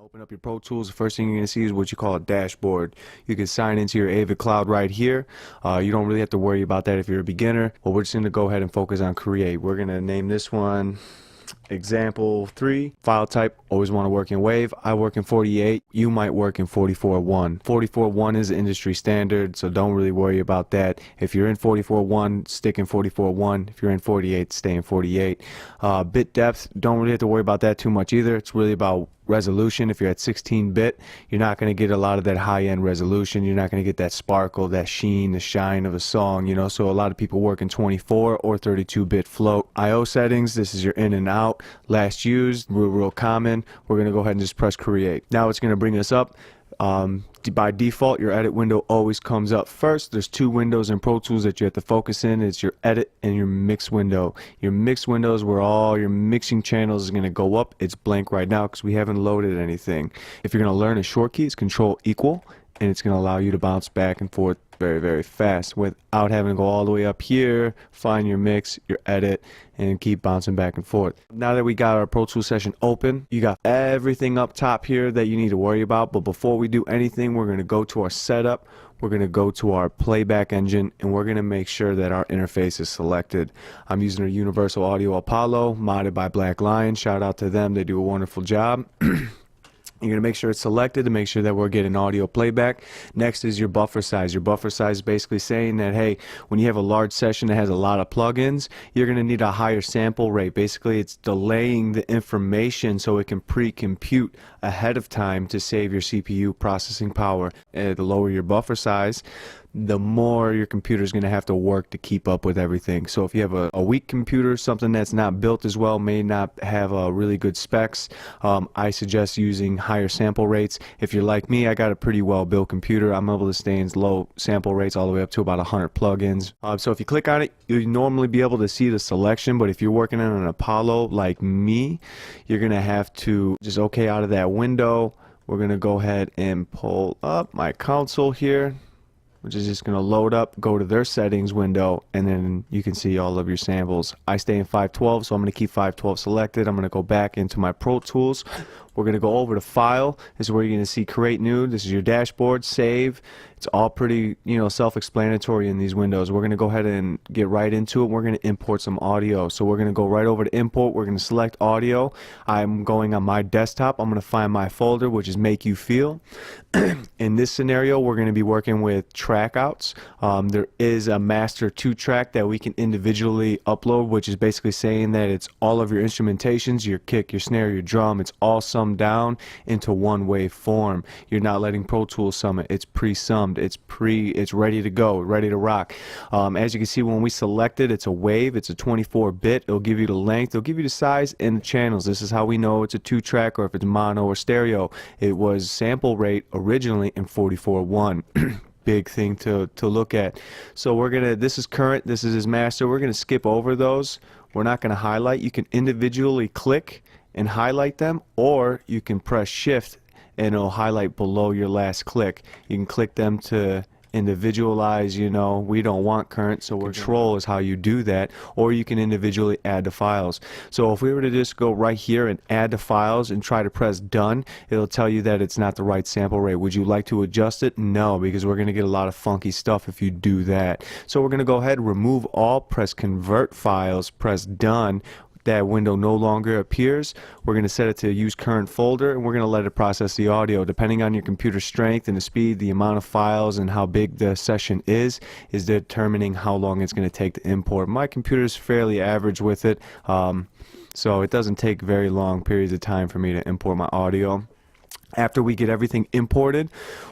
Open up your Pro Tools. The first thing you're going to see is what you call a dashboard. You can sign into your Avid Cloud right here. You don't really have to worry about that if you're a beginner. Well, we're just going to go ahead and focus on create. We're going to name this one example 3. File type, always want to work in WAV. I work in 48. You might work in 44.1. 44.1 is industry standard, so don't really worry about that. If you're in 44.1, stick in 44.1. If you're in 48, stay in 48. Bit depth, don't really have to worry about that too much either. It's really about resolution. If you're at 16-bit, you're not going to get a lot of that high-end resolution. You're not going to get that sparkle, that sheen, the shine of a song, you know. So a lot of people work in 24 or 32-bit float. I/O settings, this is your in and out. Last used, real common. We're going to go ahead and just press create. Now it's going to bring us up. By default, your edit window always comes up first. There's 2 windows in Pro Tools that you have to focus in. It's your edit and your mix window. Your mix window is where all your mixing channels is going to go up. It's blank right now because we haven't loaded anything. If you're going to learn a short key, it's Control equal, and it's going to allow you to bounce back and forth very fast without having to go all the way up here, find your mix, your edit, and keep bouncing back and forth. Now that we got our Pro Tools session open, you got everything up top here that you need to worry about. But before we do anything, we're going to go to our setup. We're going to go to our playback engine, and we're going to make sure that our interface is selected. I'm using a Universal Audio Apollo modded by Black Lion. Shout out to them. They do a wonderful job. You're going to make sure it's selected to make sure that we're getting audio playback. Next is your buffer size. Your buffer size is basically saying that, hey, when you have a large session that has a lot of plugins, you're going to need a higher sample rate. Basically, it's delaying the information so it can pre-compute ahead of time to save your CPU processing power. The lower your buffer size, the more your computer is going to have to work to keep up with everything. So if you have a weak computer, something that's not built as well, may not have really good specs, I suggest using higher sample rates. If you're like me, I got a pretty well built computer. I'm able to stay in low sample rates all the way up to about 100 plugins. So if you click on it, you'll normally be able to see the selection, but if you're working on an Apollo like me, you're going to have to just okay out of that window. We're going to go ahead and pull up my console here, which is just going to load up, go to their settings window, and then you can see all of your samples. I stay in 512, so I'm going to keep 512 selected. I'm going to go back into my Pro Tools. We're going to go over to File. This is where you're going to see Create New. This is your dashboard, Save. It's all pretty, self-explanatory in these windows. We're going to go ahead and get right into it. We're going to import some audio. So we're going to go right over to Import. We're going to select Audio. I'm going on my desktop. I'm going to find my folder, which is Make You Feel. In this scenario, we're going to be working with track outs. There is a master 2-track that we can individually upload, which is basically saying that it's all of your instrumentations, your kick, your snare, your drum. It's all summed down into one wave form. You're not letting Pro Tools sum it. It's pre-summed. It's ready to go, ready to rock. As you can see, when we select it, it's a wave. It's a 24-bit. It'll give you the length. It'll give you the size and the channels. This is how we know it's a 2-track or if it's mono or stereo. It was sample rate originally in 44.1. Big thing to look at. So this is current, this is his master. We're gonna skip over those. We're not gonna highlight. You can individually click and highlight them, or you can press shift and it'll highlight below your last click. You can click them to individualize, we don't want current, so control is how you do that, or you can individually add the files. So if we were to just go right here and add the files and try to press done, it'll tell you that it's not the right sample rate. Would you like to adjust it? No, because we're going to get a lot of funky stuff if you do that. So we're going to go ahead, remove all, press convert files, press done. That window no longer appears. We're going to set it to use current folder, and we're going to let it process the audio. Depending on your computer strength and the speed, the amount of files and how big the session is determining how long it's going to take to import. My computer is fairly average with it, so it doesn't take very long periods of time for me to import my audio. After we get everything imported,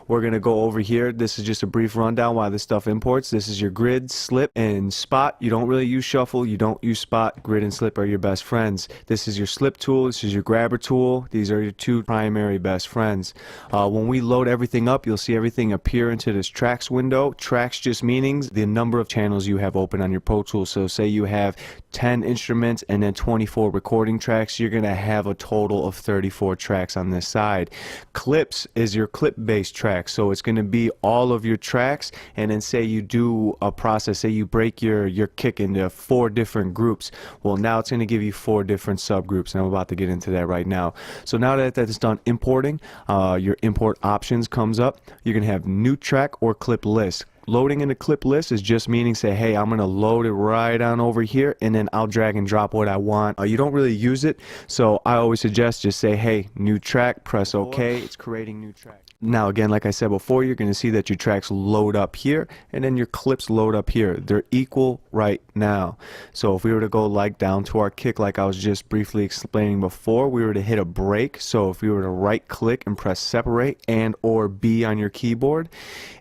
we're going to go over here. This is just a brief rundown while this stuff imports. This is your grid, slip, and spot. You don't really use shuffle. You don't use spot. Grid and slip are your best friends. This is your slip tool. This is your grabber tool. These are your 2 primary best friends. When we load everything up, you'll see everything appear into this tracks window. Tracks just means the number of channels you have open on your Pro Tools. So say you have 10 instruments and then 24 recording tracks, you're going to have a total of 34 tracks on this side. Clips is your clip based track, so it's going to be all of your tracks, and then say you do a process, say you break your kick into 4 different groups. Well, now it's going to give you 4 different subgroups, and I'm about to get into that right now. So now that that's done importing, your import options comes up. You're going to have new track or clip list. Loading in the clip list is just meaning say, hey, I'm going to load it right on over here, and then I'll drag and drop what I want. You don't really use it, so I always suggest just say, hey, new track, press OK. It's creating new track. Now again, like I said before, you're going to see that your tracks load up here and then your clips load up here. They're equal right now. So if we were to go like down to our kick, like I was just briefly explaining before, we were to hit a break. So if we were to right click and press separate and or B on your keyboard,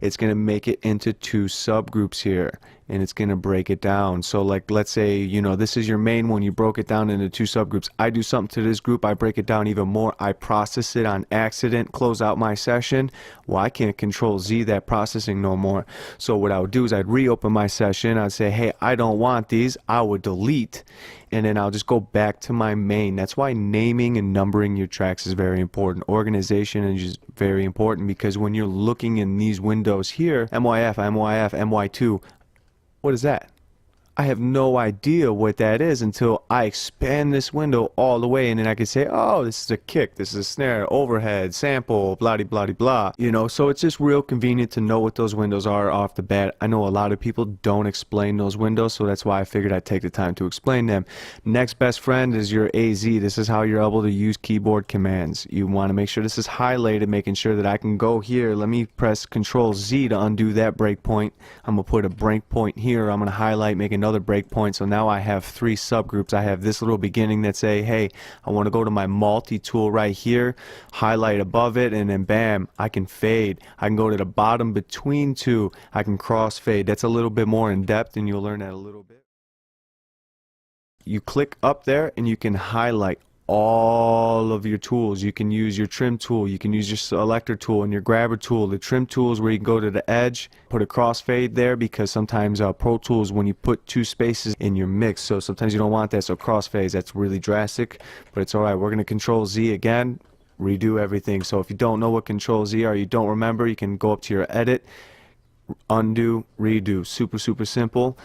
it's going to make it into 2 subgroups here, and it's going to break it down. So like, let's say, you know, this is your main one, you broke it down into 2 subgroups. I do something to this group, I break it down even more, I process it on accident, close out my session. Well, I can't control Z that processing no more. So what I would do is I'd reopen my session, I'd say, hey, I don't want these, I would delete, and then I'll just go back to my main. That's why naming and numbering your tracks is very important. Organization is just very important, because when you're looking in these windows here, MYF, MYF, MY2, what is that? I have no idea what that is until I expand this window all the way, and then I can say, oh, this is a kick, this is a snare, overhead, sample, blah blah blah blah. You know, so it's just real convenient to know what those windows are off the bat. I know a lot of people don't explain those windows, so that's why I figured I'd take the time to explain them. Next best friend is your AZ. This is how you're able to use keyboard commands. You want to make sure this is highlighted, making sure that I can go here. Let me press Control Z to undo that breakpoint. I'm gonna put a breakpoint here. I'm gonna highlight, make another breakpoint. So now I have 3 subgroups. I have this little beginning that say, hey, I want to go to my multi-tool right here, highlight above it, and then bam, I can fade. I can go to the bottom between 2, I can cross fade. That's a little bit more in depth, and you'll learn that a little bit. You click up there and you can highlight all of your tools. You can use your trim tool, you can use your selector tool and your grabber tool. The trim tool is where you can go to the edge, put a crossfade there, because sometimes Pro Tools, when you put 2 spaces in your mix, so sometimes you don't want that, so crossfades, that's really drastic, but it's alright. We're going to Control Z again, redo everything. So if you don't know what Control Z are, you don't remember, you can go up to your edit, undo, redo. Super simple.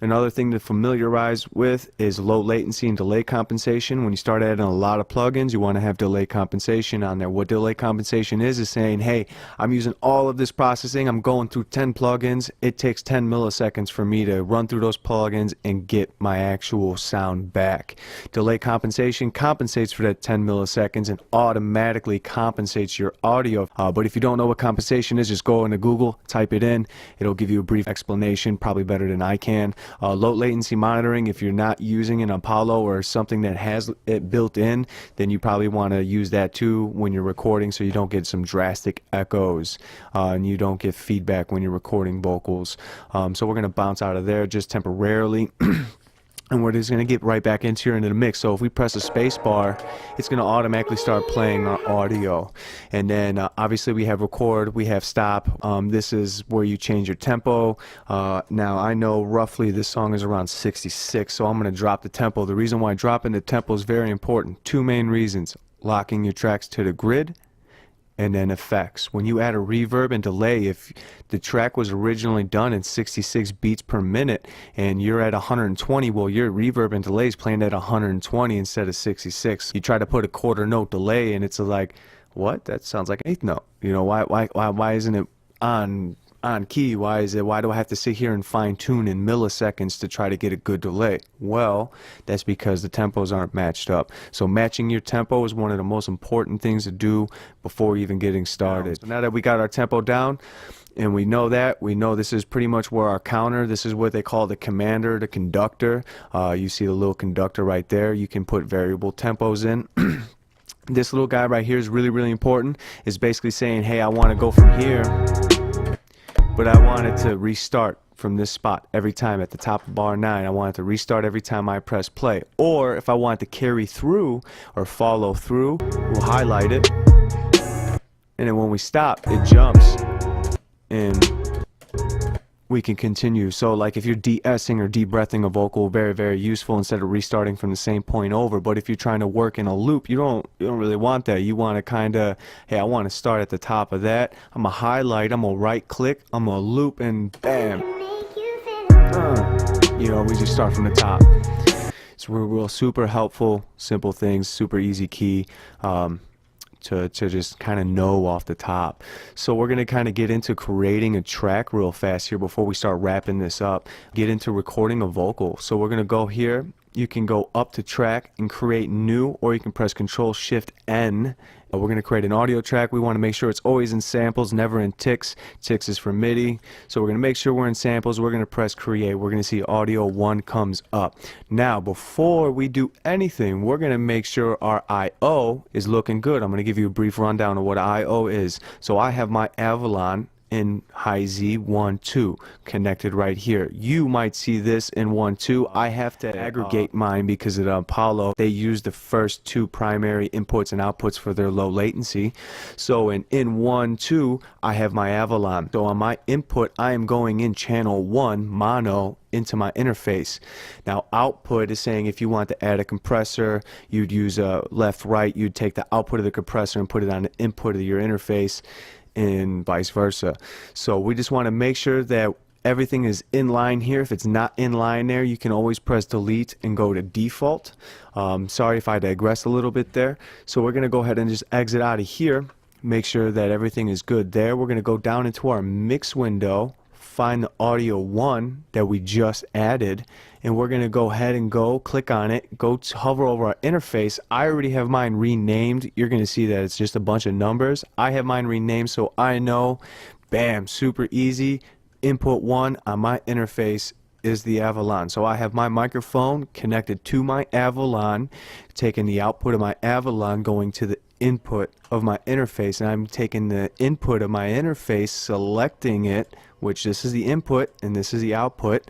Another thing to familiarize with is low latency and delay compensation. When you start adding a lot of plugins, you want to have delay compensation on there. What delay compensation is saying, hey, I'm using all of this processing, I'm going through 10 plugins, it takes 10 milliseconds for me to run through those plugins and get my actual sound back. Delay compensation compensates for that 10 milliseconds and automatically compensates your audio. But if you don't know what compensation is, just go into Google, type it in, it'll give you a brief explanation, probably better than I can. Low latency monitoring, if you're not using an Apollo or something that has it built in, then you probably want to use that too when you're recording, so you don't get some drastic echoes and you don't get feedback when you're recording vocals. So we're going to bounce out of there just temporarily. And we're just going to get right back into the mix. So if we press a space bar, it's going to automatically start playing our audio. And then obviously we have record, we have stop. This is where you change your tempo. Now I know roughly this song is around 66, so I'm going to drop the tempo. The reason why dropping the tempo is very important. 2 main reasons: locking your tracks to the grid, and then effects. When you add a reverb and delay, if the track was originally done in 66 beats per minute and you're at 120, well, your reverb and delay is playing at 120 instead of 66. You try to put a quarter note delay and it's like, what? That sounds like an 8th note. You know, why isn't it on key? Why do I have to sit here and fine tune in milliseconds to try to get a good delay? Well, that's because the tempos aren't matched up. So matching your tempo is one of the most important things to do before even getting started. So now that we got our tempo down and we know this is pretty much where our counter, this is what they call the commander, the conductor. You see the little conductor right there. You can put variable tempos in. This little guy right here is really important. It's basically saying, hey, I want to go from here, but I wanted to restart from this spot every time at the top of bar 9. I wanted to restart every time I press play. Or if I want to carry through or follow through, we'll highlight it. And then when we stop, it jumps. And we can continue. So like if you're de-essing or de-breathing a vocal, very, very useful instead of restarting from the same point over. But if you're trying to work in a loop, you don't really want that. You want to kind of, hey, I want to start at the top of that. I'm gonna highlight, I'm gonna right click, I'm gonna loop, and bam. You know, we just start from the top. It's real super helpful, simple things, super easy key. To just kind of know off the top. So we're going to kind of get into creating a track real fast here before we start wrapping this up. Get into recording a vocal. So we're going to go here. You can go up to track and create new, or you can press Control Shift N. We're going to create an audio track. We want to make sure it's always in samples, never in ticks. Ticks is for MIDI. So we're going to make sure we're in samples. We're going to press create. We're going to see audio 1 comes up. Now, before we do anything, we're going to make sure our I/O is looking good. I'm going to give you a brief rundown of what I/O is. So I have my Avalon in high Z 1 2 connected right here. You might see this in 1 2. I have to aggregate mine because at Apollo they use the first 2 primary inputs and outputs for their low latency. So in 1 2 I have my Avalon. So on my input I am going in channel 1 mono into my interface. Now output is saying if you want to add a compressor, you'd use a left right, you'd take the output of the compressor and put it on the input of your interface, and vice versa. So we just want to make sure that everything is in line here. If it's not in line there, you can always press delete and go to default. Sorry if I digress a little bit there. So we're going to go ahead and just exit out of here, make sure that everything is good there. We're going to go down into our mix window, find the audio 1 that we just added, and we're going to go ahead and click on it, go to hover over our interface. I already have mine renamed. You're going to see that it's just a bunch of numbers. I have mine renamed so I know, bam, super easy. Input 1 on my interface is the Avalon. So I have my microphone connected to my Avalon, taking the output of my Avalon, going to the input of my interface, and I'm taking the input of my interface, selecting it, which this is the input and this is the output,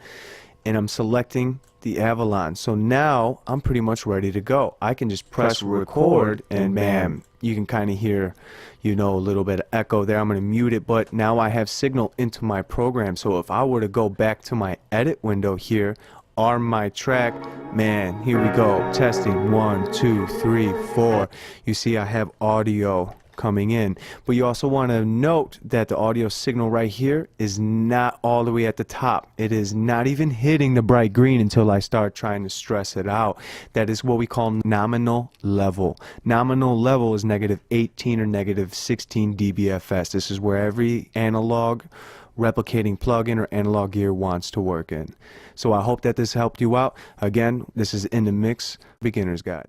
and I'm selecting the Avalon. So now I'm pretty much ready to go. I can just press record and bam, you can kind of hear, you know, a little bit of echo there. I'm going to mute it, but now I have signal into my program. So if I were to go back to my edit window here, arm my track, man, here we go. Testing 1 2 3 4. You see I have audio coming in, but you also want to note that the audio signal right here is not all the way at the top. It is not even hitting the bright green until I start trying to stress it out. That is what we call nominal level. Nominal level is -18 or -16 dBFS. This is where every analog replicating plugin or analog gear wants to work in. So I hope that this helped you out. Again, this is In the Mix Beginner's Guide.